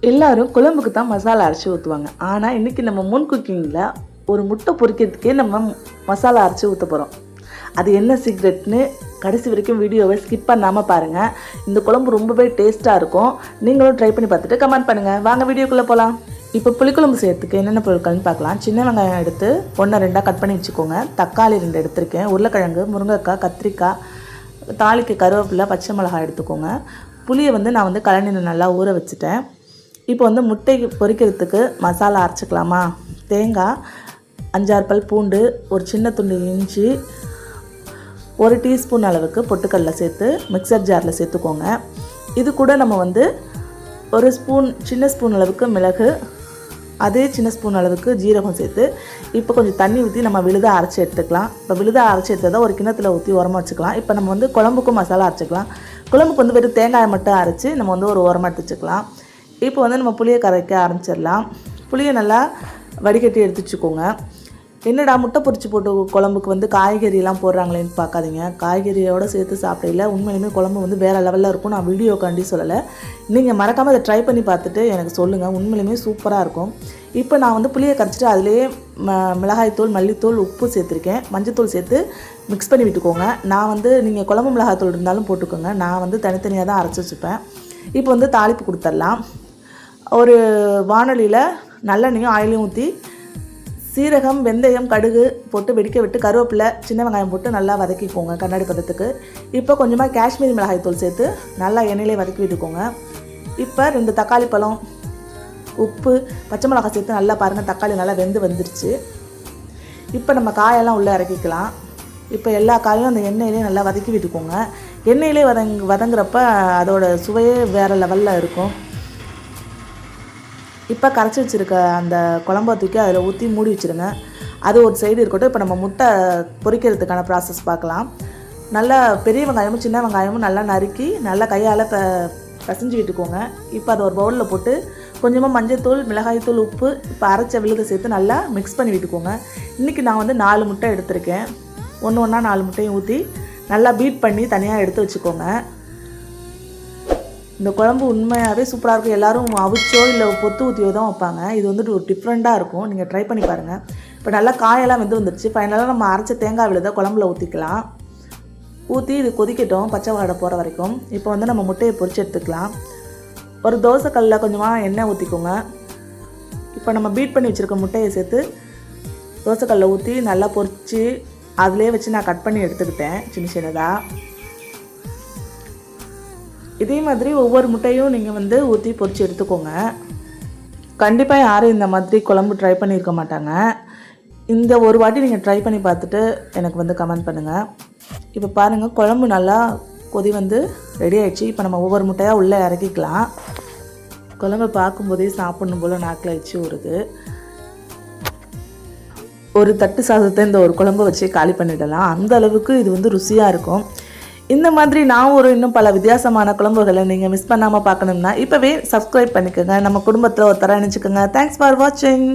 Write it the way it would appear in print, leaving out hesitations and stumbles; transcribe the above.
எல்லாரும் குழம்புக்கு தான் மசாலா அரைச்சி ஊற்றுவாங்க. ஆனால் இன்றைக்கி நம்ம மூன் குக்கிங்கில் ஒரு முட்டை பொரிக்கிறதுக்கே நம்ம மசாலா அரைச்சி ஊற்ற போகிறோம். அது என்ன சீக்ரெட்னு கடைசி வரைக்கும் வீடியோவை ஸ்கிப் பண்ணாமல் பாருங்கள். இந்த குழம்பு ரொம்பவே டேஸ்ட்டாக இருக்கும். நீங்களும் ட்ரை பண்ணி பார்த்துட்டு கமெண்ட் பண்ணுங்கள். வாங்க வீடியோக்குள்ளே போகலாம். இப்போ புளிக்குழம்பு செய்யறதுக்கு என்னென்ன பொருட்கள்னு பார்க்கலாம். சின்ன வெங்காயம் எடுத்து 1-2 கட் பண்ணி வச்சுக்கோங்க. தக்காளி 2 எடுத்திருக்கேன். உருளைக்கிழங்கு, முருங்கைக்காய், கத்திரிக்காய், தாளிக்கு கருவேப்பிலை, பச்சை மிளகாய் எடுத்துக்கோங்க. புளியை நான் கழனியில் நல்லா ஊற வச்சுட்டேன். இப்போ முட்டை பொரிக்கிறதுக்கு மசாலா அரைச்சிக்கலாமா. தேங்காய், 5-6 பல் பூண்டு, ஒரு சின்ன துண்டு இஞ்சி, 1 டீஸ்பூன் அளவுக்கு பொட்டுக்கடலை சேர்த்து மிக்சர் ஜாரில் சேர்த்துக்கோங்க. இது கூட நம்ம ஒரு சின்ன ஸ்பூன் அளவுக்கு மிளகு, அதே சின்ன ஸ்பூன் அளவுக்கு ஜீரகம் சேர்த்து இப்போ கொஞ்சம் தண்ணி ஊற்றி நம்ம விழுதாக அரைச்சி எடுத்துக்கலாம். இப்போ விழுதாக அரைச்சி எடுத்ததை ஒரு கிணத்துல ஊற்றி உரமாக வச்சுக்கலாம். இப்போ நம்ம குழம்புக்கும் மசாலா அரைச்சிக்கலாம். குழம்புக்கு வெறும் தேங்காயை மட்டும் அரைச்சி நம்ம ஒரு உரமாக எடுத்து வச்சுக்கலாம். இப்போ நம்ம புளியை கரைக்க ஆரம்பிச்சிடலாம். புளியை நல்லா வடிகட்டி எடுத்து வச்சுக்கோங்க. என்னடா முட்டை பொரிச்சு போட்டு குழம்புக்கு காய்கறியெல்லாம் போடுறாங்களேன்னு பார்க்காதீங்க. காய்கறியோடு சேர்த்து சாப்பிடையில உண்மையிலுமே குழம்பு வேறு லெவலில் இருக்கும். நான் வீடியோக்காண்டி சொல்லலை. நீங்கள் மறக்காமல் அதை ட்ரை பண்ணி பார்த்துட்டு எனக்கு சொல்லுங்கள். உண்மையிலுமே சூப்பராக இருக்கும். இப்போ நான் புளியை கரைச்சிட்டு அதிலேயே மிளகாய்த்தூள், மல்லித்தூள், உப்பு சேர்த்துருக்கேன். மஞ்சத்தூள் சேர்த்து மிக்ஸ் பண்ணி விட்டுக்கோங்க. நான் நீங்கள் குழம்பு மிளகாய்த்தூள் இருந்தாலும் போட்டுக்கோங்க. நான் தனித்தனியாக தான் அரைச்சி வச்சுப்பேன். இப்போ தாளிப்பு கொடுத்துடலாம். ஒரு வானொலியில் நல்லெண்ணையும் ஆயிலையும் ஊற்றி சீரகம், வெந்தயம், கடுகு போட்டு வெடிக்க விட்டு கருவேப்பிலை, சின்ன வெங்காயம் போட்டு நல்லா வதக்கிக்கோங்க கண்ணாடி பதத்துக்கு. இப்போ கொஞ்சமாக காஷ்மீரி மிளகாய்த்தூள் சேர்த்து நல்லா எண்ணெயிலே வதக்கி விட்டுக்கோங்க. இப்போ 2 தக்காளி பழம், உப்பு, பச்சை மிளகாய் சேர்த்து நல்லா பாருங்கள். தக்காளி நல்லா வந்துருச்சு. இப்போ நம்ம காயெல்லாம் உள்ளே இறக்கிக்கலாம். இப்போ எல்லா காயும் அந்த எண்ணெயிலே நல்லா வதக்கி விட்டுக்கோங்க. எண்ணெயிலே வதங்குறப்ப அதோட சுவையே வேறு லெவலில் இருக்கும். இப்போ கரைச்சி வச்சுருக்க அந்த குழம்பை தூக்கி அதில் ஊற்றி மூடி வச்சுருங்க. அது ஒரு சைடு இருக்கட்டும். இப்போ நம்ம முட்டை பொரிக்கிறதுக்கான ப்ராசஸ் பார்க்கலாம். நல்லா பெரிய வெங்காயமும் சின்ன வெங்காயமும் நல்லா நறுக்கி நல்லா கையால் பசைஞ்சு விட்டுக்கோங்க. இப்போ அதை ஒரு பவுலில் போட்டு கொஞ்சமாக மஞ்சள்தூள், மிளகாய்த்தூள், உப்பு, இப்போ அரைச்ச விழுதை சேர்த்து நல்லா மிக்ஸ் பண்ணி விட்டுக்கோங்க. இன்றைக்கி நான் 4 முட்டை எடுத்திருக்கேன். ஒன்றா 4 முட்டையும் ஊற்றி நல்லா பீட் பண்ணி தனியாக எடுத்து வச்சுக்கோங்க. இந்த குழம்பு உண்மையாகவே சூப்பராக இருக்கும். எல்லோரும் அவிச்சோ இல்லை பொத்து ஊற்றியோ தான் வைப்பாங்க. இது ஒரு டிஃப்ரெண்ட்டாக இருக்கும். நீங்கள் ட்ரை பண்ணி பாருங்கள். இப்போ நல்லா காயெல்லாம் வந்துருச்சு. ஃபைனலாக நம்ம அரைச்ச தேங்காய் விழுதை குழம்புல ஊற்றிக்கலாம். ஊற்றி இது கொதிக்கட்டும் பச்சை வாடை போகிற வரைக்கும். இப்போ நம்ம முட்டையை பொரிச்சு எடுத்துக்கலாம். ஒரு தோசைக்கல்லில் கொஞ்சமாக எண்ணெய் ஊற்றிக்கோங்க. இப்போ நம்ம பீட் பண்ணி வச்சுருக்க முட்டையை சேர்த்து தோசைக்கல்லில் ஊற்றி நல்லா பொரித்து அதிலே வச்சு நான் கட் பண்ணி எடுத்துக்கிட்டேன் சின்ன சின்னதாக. இதே மாதிரி ஒவ்வொரு முட்டையும் நீங்கள் ஊற்றி பொரித்து எடுத்துக்கோங்க. கண்டிப்பாக யாரும் இந்த மாதிரி குழம்பு ட்ரை பண்ணியிருக்க மாட்டாங்க. இந்த ஒரு வாட்டி நீங்கள் ட்ரை பண்ணி பார்த்துட்டு எனக்கு கமெண்ட் பண்ணுங்கள். இப்போ பாருங்கள், குழம்பு நல்லா கொதி ரெடி ஆகிடுச்சு. இப்போ நம்ம ஒவ்வொரு முட்டையாக உள்ளே இறக்கிக்கலாம். குழம்பை பார்க்கும்போதே சாப்பிட்ணும் போல் நாக்கில் வச்சு வருது. ஒரு தட்டு சாதத்தை இந்த ஒரு குழம்பை வச்சு காலி பண்ணிடலாம். அந்த அளவுக்கு இது ருசியாக இருக்கும். இந்த மாதிரி நான் இன்னும் பல வித்தியாசமான குழம்புகளை நீங்கள் மிஸ் பண்ணாமல் பார்க்கணும்னா இப்போவே சப்ஸ்கிரைப் பண்ணிக்கோங்க. நம்ம குடும்பத்தில் ஒருத்தராக நினச்சிக்கோங்க. தேங்க்ஸ் ஃபார் வாட்சிங்.